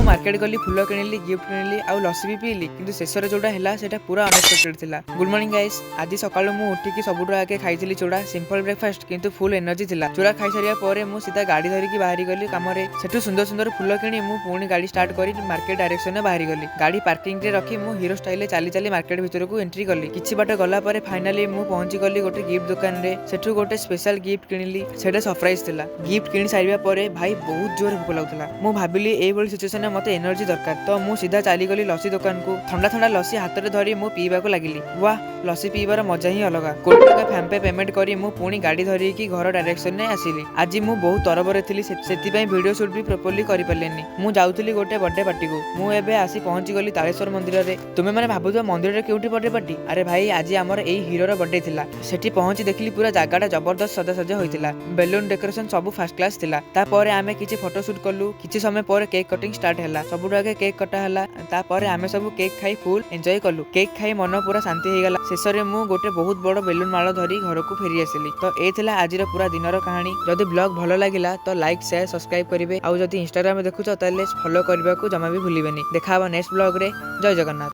मु मार्केट गली full किणिली gift किणिली आउ लस्सी भी पीली किंतु शेषर जोटा है सेटा पूरा अनएक्सपेक्टेड थिला। Good morning guys. आज सकाळु मु उठिकी सबुठु आगे खाइली चूड़ा सिंपल ब्रेकफास्ट किंतु फुल एनर्जी थिला। चूड़ा खाई सारिया परे मु सीधा गाड़ी धरिकी बाहरी गली कामरे। सेठु सुंदर सुंदर फुल किणी मु पुणी गाड़ी स्टार्ट करी मार्केट डायरेक्शन में बाहरी गली। गाड़ी पार्किंग रे रखी मु हीरो स्टाइल चाली चाली मार्केट भीतर को एंट्री कली। किछि बाट गला परे फाइनली मु पहुंची गली गोटे गिफ्ट दुकान रे। सेठु गोटे स्पेशल गिफ्ट किणिली सेटा सरप्राइज थिला। गिफ्ट किणी सारिया परे भाई बहुत जोर भूख लागुथला। मु भाबिली एई बळी सिचुएशन में मते एनर्जी दरकार तो मु सीधा चाली गली लस्सी दुकान को। ठंडा ठंडा लस्सी हाथ रे धरी मु पीबा को लागिली। वाह लस्सी पीबार मजा ही अलगा। कोटी टका फैम पे पेमेंट करी मु पुणी गाड़ी धरी की घर डायरेक्शन में आसिली। आज मु बहुत तरबरे थिली सेति पई वीडियो शूट भी प्रॉपर्ली करि परलेनी। मु जाउथली गोटे बर्थडे पार्टी को। मु एबे आसी पहुंची गली तालेश्वर मंदिर रे। तुमे माने भाबुथो मंदिर रे केउटी बर्थडे पार्टी? अरे भाई आज हमर एई हीरो रो बर्थडे थिला। सेठी पहुंची देखली पूरा जागाटा जबरदस्त सजा सजा होइतिला। बेलून डेकोरेशन सब फर्स्ट क्लास थिला। ता परे आमे किछि फोटो शूट कलु। किछि समय परे केक कटिंग स्टार्ट हैला। सबुठ आगे केक कटा हैला। ता परे आमे सब केक खाई फुल एन्जॉय कलु। केक खाई मन पूरा शांति हो गला। शेषरे मु गोटे बहुत बड़ बेलून माल धरी घर को फेरी आसिली। तो ए थिला आजिर पूरा दिनर कहानी। जदि ब्लॉग भलो लागिला तो लाइक शेयर सब्सक्राइब करिवे। आउ जदि इंस्टाग्राम में देखुछ ताले फॉलो करबा को जमा भी भूलिबेनी। देखा नेक्स्ट ब्लॉग रे। जय जगन्नाथ।